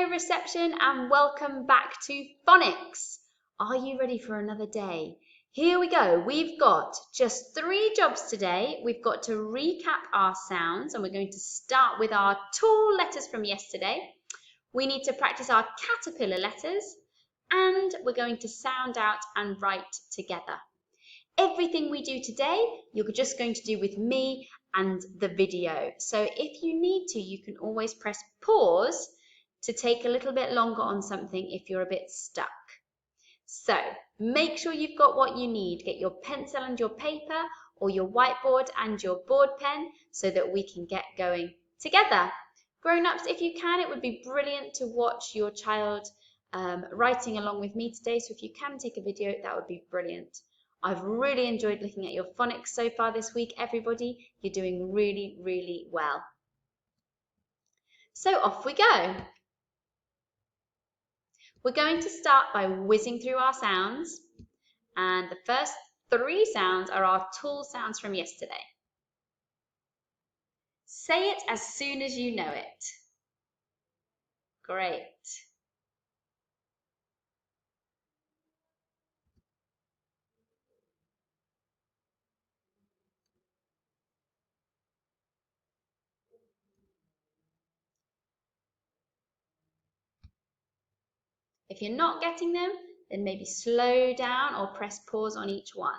Hello reception and welcome back to Phonics. Are you ready for another day? Here we go. We've got just 3 jobs today. We've got to recap our sounds and we're going to start with our tall letters from yesterday. We need to practice our caterpillar letters and we're going to sound out and write together. Everything we do today, you're just going to do with me and the video. So if you need to, you can always press pause to take a little bit longer on something if you're a bit stuck. So make sure you've got what you need. Get your pencil and your paper or your whiteboard and your board pen so that we can get going together. Grown-ups, if you can, it would be brilliant to watch your child writing along with me today. So if you can take a video, that would be brilliant. I've really enjoyed looking at your phonics so far this week, everybody. You're doing really, really well. So off we go. We're going to start by whizzing through our sounds, and the first 3 sounds are our tall sounds from yesterday. Say it as soon as you know it. Great. If you're not getting them, then maybe slow down or press pause on each one.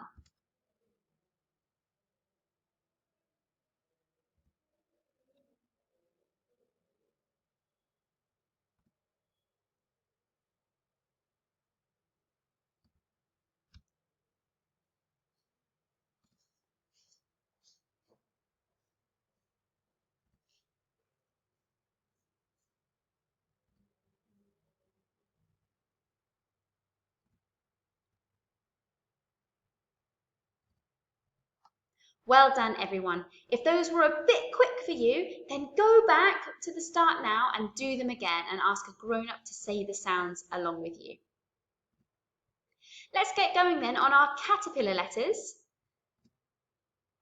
Well done, everyone. If those were a bit quick for you, then go back to the start now and do them again and ask a grown-up to say the sounds along with you. Let's get going then on our caterpillar letters.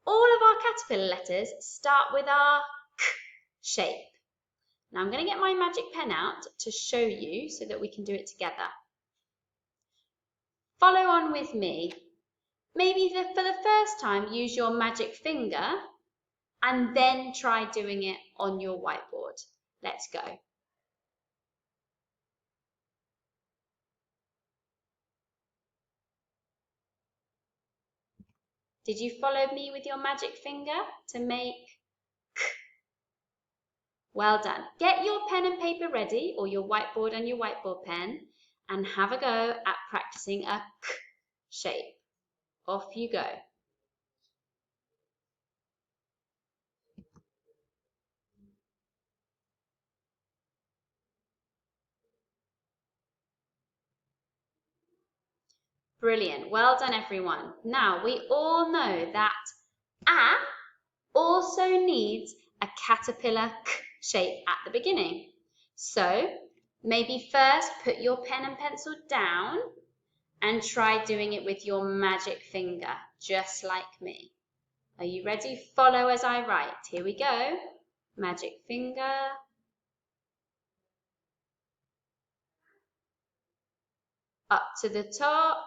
All of our caterpillar letters start with our K shape. Now I'm going to get my magic pen out to show you so that we can do it together. Follow on with me. Maybe for the first time, use your magic finger and then try doing it on your whiteboard. Let's go. Did you follow me with your magic finger to make K? Well done. Get your pen and paper ready, or your whiteboard and your whiteboard pen, and have a go at practicing a K shape. Off you go. Brilliant. Well done, everyone. Now, we all know that A also needs a caterpillar K shape at the beginning. So maybe first put your pen and pencil down and try doing it with your magic finger, just like me. Are you ready? Follow as I write. Here we go. Magic finger. Up to the top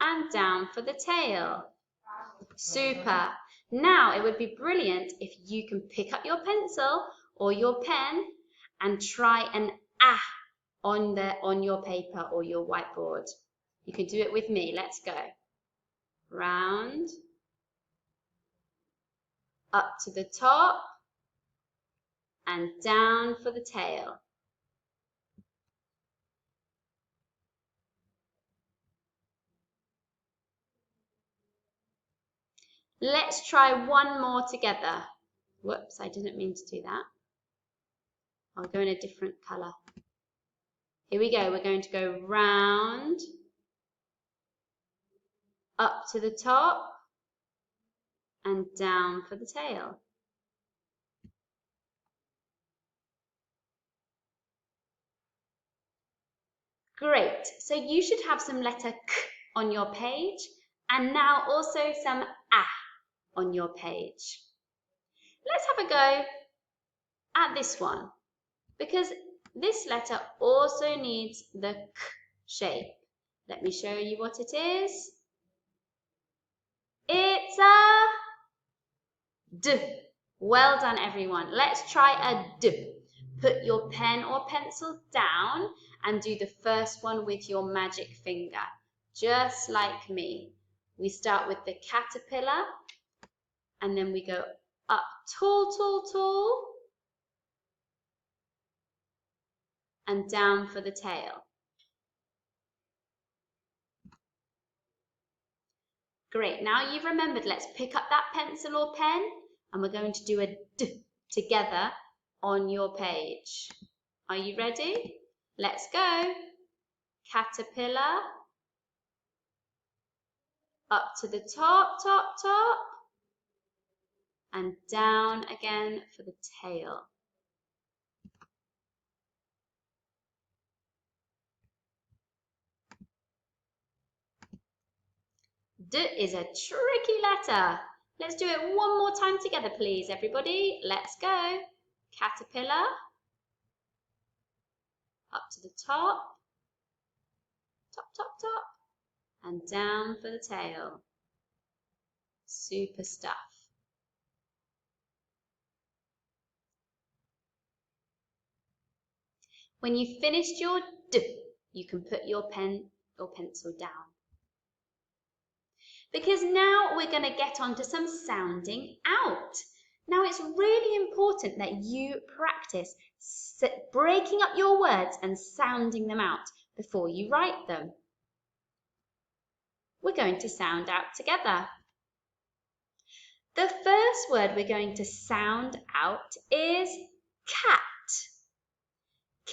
and down for the tail. Super. Now it would be brilliant if you can pick up your pencil or your pen and try an A on your paper or your whiteboard. You can do it with me. Let's go. Round, up to the top, and down for the tail. Let's try one more together. Whoops, I didn't mean to do that. I'll go in a different colour. Here we go. We're going to go round, up to the top, and down for the tail. Great. So you should have some letter K on your page and now also some A on your page. Let's have a go at this one because This letter also needs the k shape. Let me show you what it is. It's a D. Well done, everyone. Let's try a D. Put your pen or pencil down and do the first one with your magic finger, just like me. We start with the caterpillar, and then we go up tall, tall, tall, and down for the tail. Great, now you've remembered, let's pick up that pencil or pen, and we're going to do a D together on your page. Are you ready? Let's go. Caterpillar, up to the top, top, top, and down again for the tail. D is a tricky letter. Let's do it one more time together, please, everybody. Let's go. Caterpillar, up to the top, top, top, top, and down for the tail. Super stuff. When you've finished your D, you can put your pen or pencil down. Because now we're going to get on to some sounding out. Now it's really important that you practice breaking up your words and sounding them out before you write them. We're going to sound out together. The first word we're going to sound out is cat.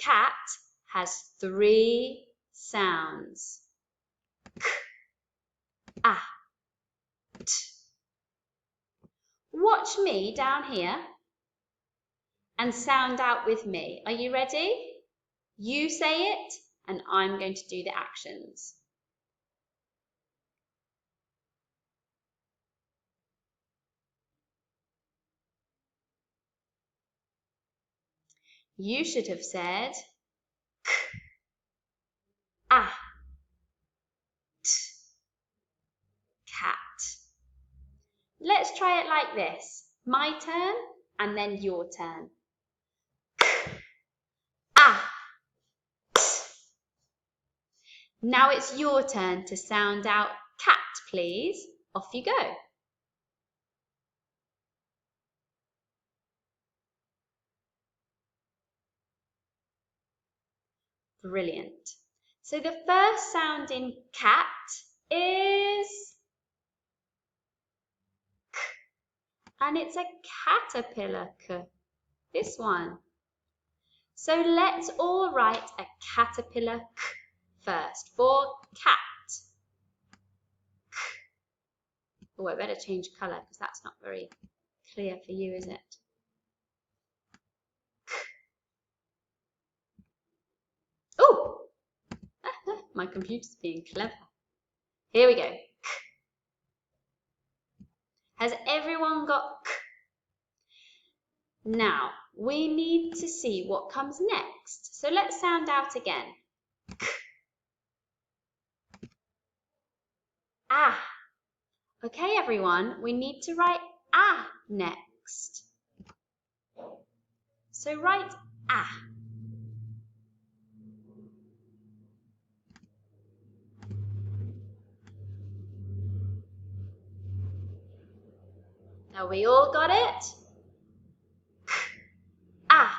Cat has 3 sounds. K, a, t. Watch me down here and sound out with me. Are you ready? You say it and I'm going to do the actions. You should have said k, a, t, cat. Let's try it like this. My turn and then your turn. K, a, t. Now it's your turn to sound out cat, please. Off you go. Brilliant. So the first sound in cat is k, and it's a caterpillar k, this one. So let's all write a caterpillar k first for cat. K. Oh, I better change colour because that's not very clear for you, is it? K. Oh, my computer's being clever. Here we go. K. Has everyone got k? Now, we need to see what comes next. So let's sound out again. K. Ah. Okay, everyone, we need to write ah next. So write ah. Now we all got it? K, ah.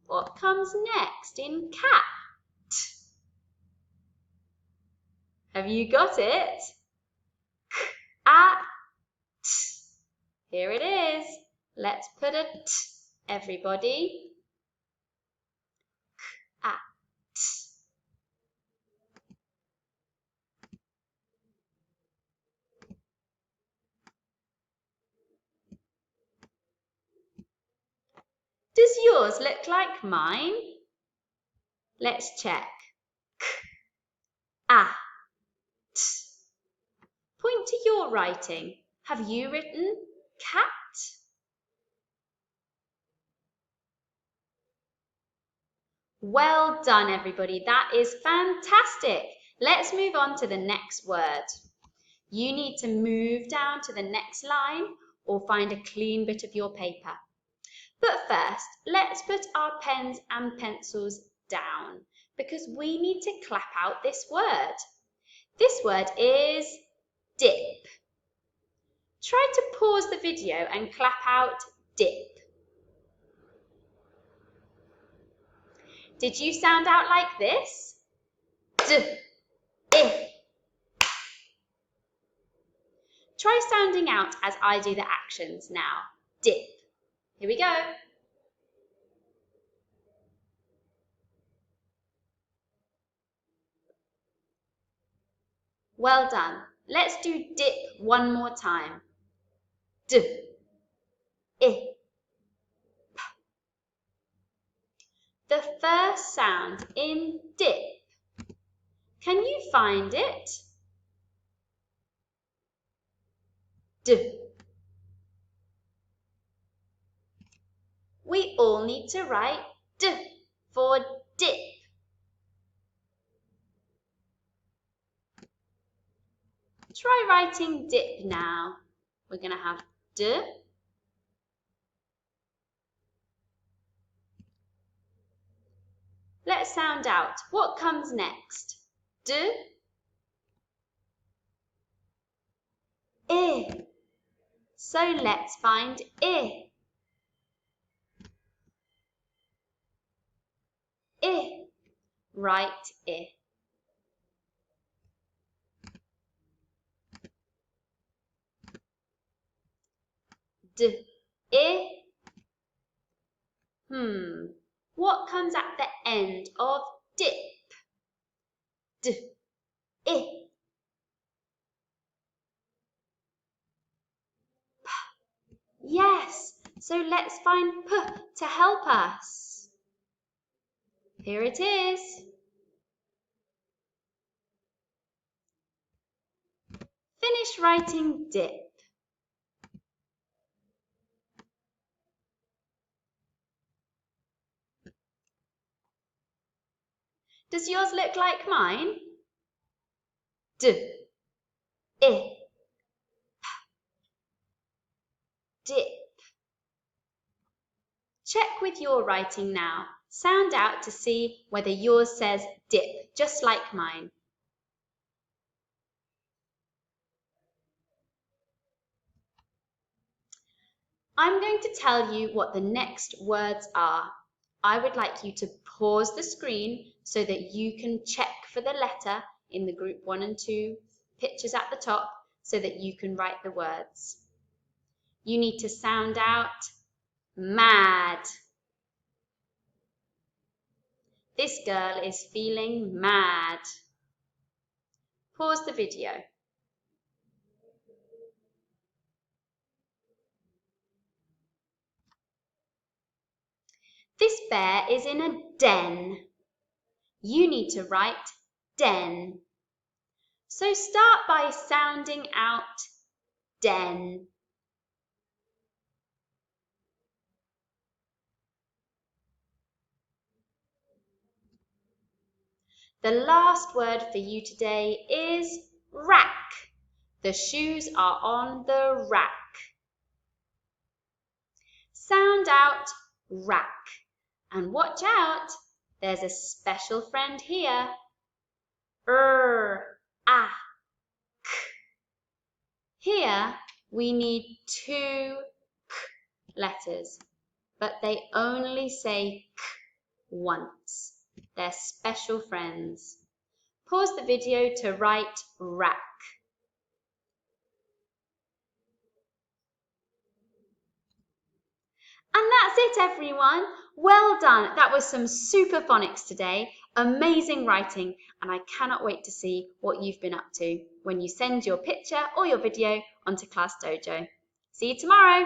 What comes next in cat? Have you got it? K, ah, t. Here it is. Let's put a t, everybody. K, ah, t. Does yours look like mine? Let's check. K, ah, t. Point to your writing. Have you written cat? Well done, everybody. That is fantastic. Let's move on to the next word. You need to move down to the next line or find a clean bit of your paper. But first, let's put our pens and pencils down because we need to clap out this word. This word is dip. Try to pause the video and clap out dip. Did you sound out like this? D-I. Try sounding out as I do the actions now. Dip. Here we go. Well done. Let's do dip one more time. D-I. The first sound in dip. Can you find it? D. We all need to write D for dip. Try writing dip now. We're going to have D. Let's sound out. What comes next? D. I. So let's find I. I. Write I. D. I. What comes at the end of dip? D. I. P. Yes, so let's find P to help us. Here it is. Finish writing dip. Does yours look like mine? D. I. P. Dip. Check with your writing now. Sound out to see whether yours says dip, just like mine. I'm going to tell you what the next words are. I would like you to pause the screen so that you can check for the letter in the group 1 and 2 pictures at the top so that you can write the words. You need to sound out mad. This girl is feeling mad. Pause the video. This bear is in a den. You need to write den. So start by sounding out den. The last word for you today is rack. The shoes are on the rack. Sound out rack. And watch out, there's a special friend here. A, k. Here we need 2 k letters, but they only say k once. They're special friends. Pause the video to write rack. And that's it, everyone. Well done. That was some super phonics today. Amazing writing, and I cannot wait to see what you've been up to when you send your picture or your video onto Class Dojo. See you tomorrow.